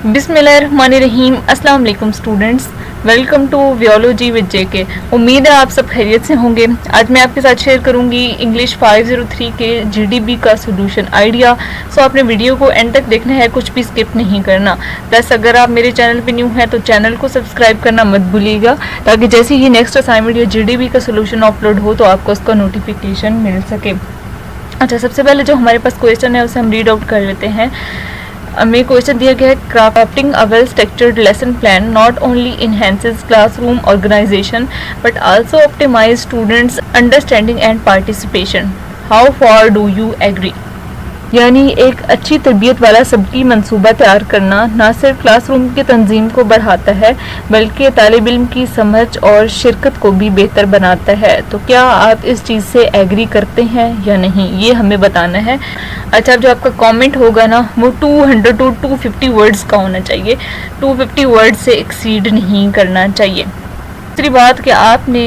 बिस्मिल्लाहिर्रहमानिर्रहीम। अस्सलाम वालेकुम स्टूडेंट्स, वेलकम टू वियोलॉजी विद जेके। उम्मीद है आप सब खैरियत से होंगे। आज मैं आपके साथ शेयर करूंगी इंग्लिश 503 के जीडीबी का सॉल्यूशन आइडिया। सो आपने वीडियो को एंड तक देखना है, कुछ भी स्किप नहीं करना। प्लस अगर आप मेरे चैनल पे न्यू हैं तो चैनल को सब्सक्राइब करना मत भूलिएगा, ताकि जैसे ही नेक्स्ट असाइनमेंट या जीडीबी का सॉल्यूशन अपलोड हो तो आपको उसका नोटिफिकेशन मिल सके। अच्छा, सबसे पहले जो हमारे पास क्वेश्चन है उसे हम रीड आउट कर लेते हैं। हमें क्वेश्चन दिया गया है, crafting a well structured lesson plan not only enhances classroom organisation but also optimise students understanding and participation. How far do you agree? यानी एक अच्छी तरबियत वाला सबकी मंसूबा तैयार करना न सिर्फ क्लासरूम की तंजीम को बढ़ाता है बल्कि तालिब इल्म की समझ और शिरकत को भी बेहतर बनाता है। तो क्या आप इस चीज़ से एग्री करते हैं या नहीं, ये हमें बताना है। अच्छा, अब जो आपका कमेंट होगा ना, वो 200 to 250 वर्ड्स का होना चाहिए। 250 वर्ड से एक्सीड नहीं करना चाहिए। दूसरी बात कि आपने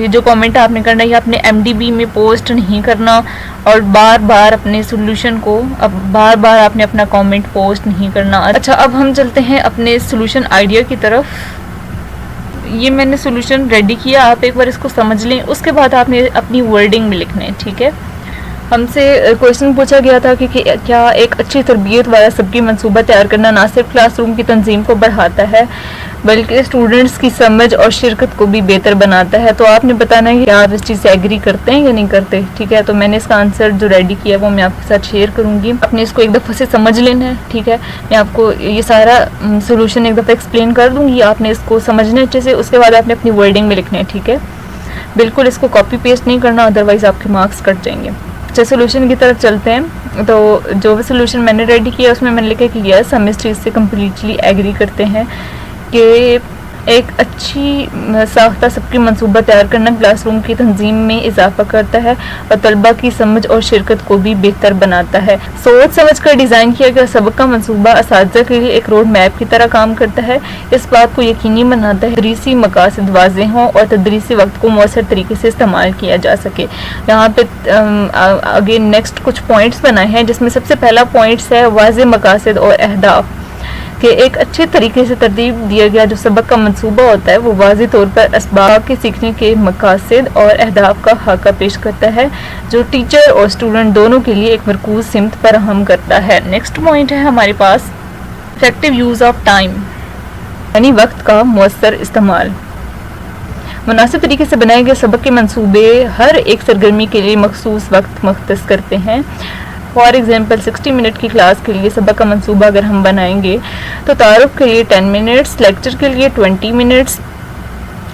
ये जो कमेंट आपने करना है, आपने MDB में पोस्ट नहीं करना और बार बार अपने सोल्यूशन को बार बार आपने अपना कमेंट पोस्ट नहीं करना। अच्छा, अब हम चलते हैं अपने सोल्यूशन आइडिया की तरफ। ये मैंने सोल्यूशन रेडी किया, आप एक बार इसको समझ लें, उसके बाद आपने अपनी वर्डिंग में लिखना है, ठीक है। हमसे क्वेश्चन पूछा गया था कि क्या एक अच्छी तरबियत वाला सबकी मंसूबा तैयार करना ना सिर्फ क्लासरूम की तंजीम को बढ़ाता है बल्कि स्टूडेंट्स की समझ और शिरकत को भी बेहतर बनाता है। तो आपने बताना है कि आप इस चीज़ से एग्री करते हैं या नहीं करते, ठीक है। तो मैंने इसका आंसर जो रेडी किया वो मैं आपके साथ शेयर करूँगी। आपने इसको एक दफ़ा से समझ लेना है, ठीक है। मैं आपको ये सारा सोल्यूशन एक दफ़ा एक्सप्लेन कर दूँगी, आपने इसको समझना अच्छे से, उसके बाद आपने अपनी वर्डिंग में लिखना है, ठीक है। बिल्कुल इसको कॉपी पेस्ट नहीं करना, अदरवाइज़ आपके मार्क्स कट जाएंगे। अच्छा, सोल्यूशन की तरफ चलते हैं। तो जो भी सोल्यूशन मैंने रेडी किया उसमें मैंने लिखा कि यस, हम इस चीज़ से कम्प्लीटली एग्री करते हैं कि एक अच्छी साख्ता सबकी मंसूबा तैयार करना क्लासरूम की तंजीम में इजाफा करता है और तलबा की समझ और शिरकत को भी बेहतर बनाता है। सोच समझ कर डिज़ाइन किया गया सबक का मंसूबा असातिज़ा के लिए एक रोड मैप की तरह काम करता है। इस बात को यकीनी बनाता है तदरीसी मकासद वाज़ेह हों और तदरीसी वक्त को मौसर तरीके से इस्तेमाल किया जा सके। यहाँ पे आगे नेक्स्ट कुछ पॉइंट्स बनाए हैं, जिसमें सबसे पहला पॉइंट्स है वाज़ेह मकासद और अहदाफ कि एक अच्छे तरीके से तरतीब दिया गया जो सबक का मंसूबा होता है वो वाज़ी तौर पर असबाब के सीखने के मकासद और अहदाफ का खाका पेश करता है, जो टीचर और स्टूडेंट दोनों के लिए एक मरकूज सिमत फराहम करता है। नेक्स्ट पॉइंट है हमारे पास इफेक्टिव यूज़ ऑफ टाइम, यानी वक्त का मौसर इस्तेमाल। मुनासिब तरीके से बनाए गए सबक के मंसूबे हर एक सरगर्मी के लिए मखसूस वक्त मुख्तस करते हैं। फॉर एग्जाम्पल 60 मिनट की क्लास के लिए सबक का मंसूबा अगर हम बनाएंगे तो तारुफ के लिए 10 मिनट्स, लेक्चर के लिए 20 मिनट्स,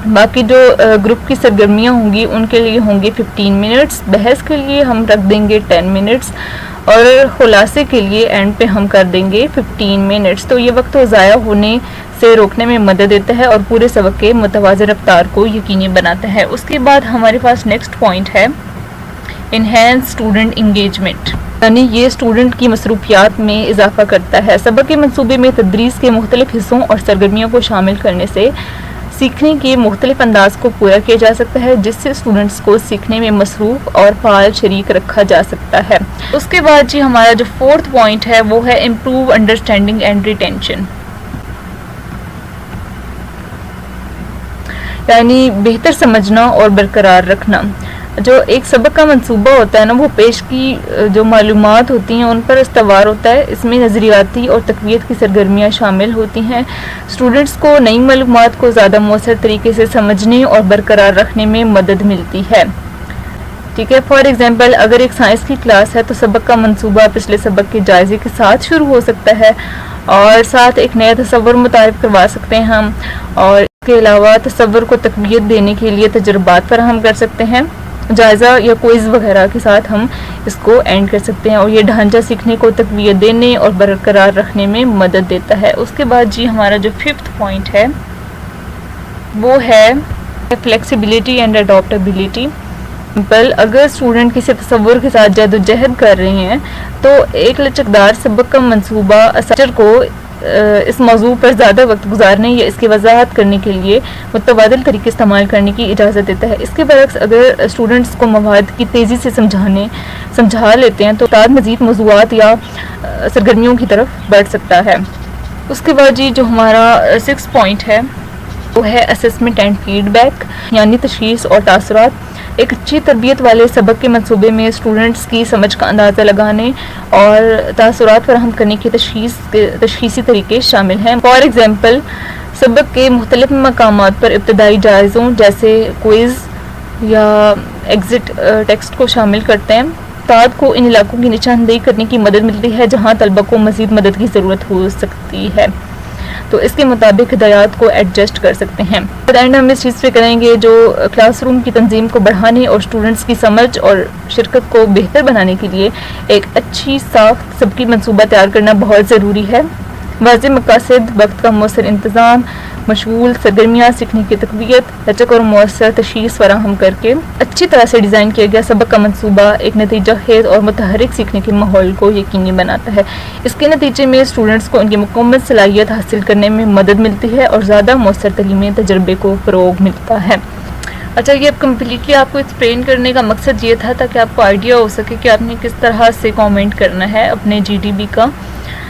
बाकी जो ग्रुप की सरगर्मियाँ होंगी उनके लिए होंगे 15 मिनट्स, बहस के लिए हम रख देंगे 10 मिनट्स और खुलासे के लिए एंड पे हम कर देंगे 15 मिनट्स। तो ये वक्त ज़ाया होने से रोकने में मदद देता है और पूरे सबक के मुतवाज़िन रफ्तार को यकीनी बनाता है। उसके बाद हमारे पास नेक्स्ट पॉइंट है इनहेंस स्टूडेंट इंगेजमेंट, यानी ये स्टूडेंट की मसरूफियात में इजाफा करता है। सबक के मंसूबे में तदरीस के मुख्तलिफ हिस्सों और सरगर्मियों को शामिल करने से सीखने के मुख्तलिफ अंदाज को पूरा किया जा सकता है, जिससे स्टूडेंट्स को सीखने में मसरूफ और फाल शरीक रखा जा सकता है। उसके बाद जी हमारा जो फोर्थ पॉइंट है वो है इम्प्रूव अंडरस्टैंडिंग एंड रिटेंशन, यानी बेहतर समझना और बरकरार रखना। जो एक सबक का मंसूबा होता है ना, वो पेश की जो मालूमात होती हैं उन पर इस्तवार होता है। इसमें नज़रियाती और तक़वियत की सरगर्मियाँ शामिल होती हैं। स्टूडेंट्स को नई मालूमात को ज़्यादा मौसर तरीके से समझने और बरकरार रखने में मदद मिलती है, ठीक है। फॉर एग्जांपल अगर एक साइंस की क्लास है तो सबक का मंसूबा पिछले सबक के जायजे के साथ शुरू हो सकता है और साथ एक नया तसव्वुर मुतारिफ करवा सकते हैं हम, और इसके अलावा तसव्वुर को तक़वियत देने के लिए तजुर्बात फराहम कर सकते हैं। जायज़ा या क्विज़ वगैरह के साथ हम इसको एंड कर सकते हैं और ये ढांचा सीखने को तक़वियत देने और बरकरार रखने में मदद देता है। उसके बाद जी हमारा जो फिफ्थ पॉइंट है वो है फ्लेक्सिबिलिटी एंड अडॉप्टेबिलिटी। अगर स्टूडेंट किसी तसव्वुर के साथ जद्दोजहद कर रहे हैं तो एक लचकदार सबक का मंसूबा असातिज़ा को इस मौजू पर ज़्यादा वक्त गुजारने या इसकी वजाहत करने के लिए मुतबादिल तरीके इस्तेमाल करने की इजाज़त देता है। इसके बरक्स अगर स्टूडेंट्स को मवाद की तेज़ी से समझा लेते हैं तो उस्ताद मज़ीद मौज़ूआत या सरगर्मियों की तरफ बढ़ सकता है। اس کے بعد جی جو ہمارا 6 پوائنٹ ہے وہ ہے اسسمنٹ اینڈ فیڈ بیک، یعنی تشخیص اور تاثرات۔ ایک اچھی تربیت والے سبق کے منصوبے میں اسٹوڈنٹس کی سمجھ کا اندازہ لگانے اور تاثرات فراہم کرنے کے تشخیصی طریقے شامل ہیں۔ فار ایگزامپل، سبق کے مختلف مقامات پر ابتدائی جائزوں جیسے کوئز یا ایگزٹ ٹیکسٹ کو شامل کرتے ہیں۔ استاد کو ان علاقوں کی نشاندہی کرنے کی مدد ملتی ہے جہاں طلبہ کو مزید مدد کی ضرورت ہو سکتی ہے، تو اس کے مطابق ہدایات کو ایڈجسٹ کر سکتے ہیں۔ اینڈ ہم اس چیز پہ کریں گے جو کلاس روم کی تنظیم کو بڑھانے اور اسٹوڈنٹس کی سمجھ اور شرکت کو بہتر بنانے کے لیے ایک اچھی ساخت سبقی منصوبہ تیار کرنا بہت ضروری ہے۔ واضح مقاصد، وقت کا مؤثر انتظام، مشغول سرگرمیاں، سیکھنے کی تقویت، لچک اور مؤثر تشخیص فراہم کر کے اچھی طرح سے ڈیزائن کیا گیا سبق کا منصوبہ ایک نتیجہ خیز اور متحرک سیکھنے کے ماحول کو یقینی بناتا ہے۔ اس کے نتیجے میں اسٹوڈنٹس کو ان کی مکمل صلاحیت حاصل کرنے میں مدد ملتی ہے اور زیادہ مؤثر تعلیمی تجربے کو فروغ ملتا ہے۔ اچھا، یہ اب کمپلیٹلی آپ کو ایکسپلین کرنے کا مقصد یہ تھا تاکہ آپ کو آئیڈیا ہو سکے کہ آپ نے کس طرح سے کامنٹ کرنا ہے اپنے جی ڈی بی کا۔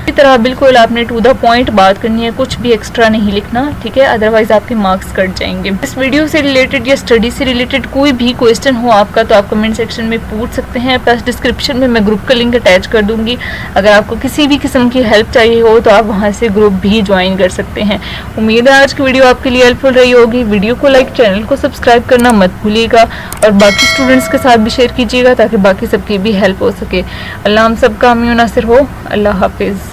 اسی طرح بالکل آپ نے ٹو دا پوائنٹ بات کرنی ہے، کچھ بھی ایکسٹرا نہیں لکھنا، ٹھیک ہے، ادروائز آپ کے مارکس کٹ جائیں گے۔ اس ویڈیو سے ریلیٹڈ یا اسٹڈی سے ریلیٹڈ کوئی بھی کوئسچن ہو آپ کا تو آپ کمنٹ سیکشن میں پوچھ سکتے ہیں، پلس ڈسکرپشن میں گروپ کا لنک اٹیچ کر دوں گی۔ اگر آپ کو کسی بھی قسم کی ہیلپ چاہیے ہو تو آپ وہاں سے گروپ بھی جوائن کر سکتے ہیں۔ امید ہے آج کی ویڈیو آپ کے لیے ہیلپ فل رہی ہوگی۔ ویڈیو کو لائک، چینل کو سبسکرائب کرنا مت بھولیے گا اور باقی اسٹوڈنٹس کے ساتھ بھی شیئر کیجیے گا تاکہ باقی سب کی بھی ہیلپ ہو سکے۔ اللہ ہم سب کا حامی و ناصر ہو۔ اللہ حافظ۔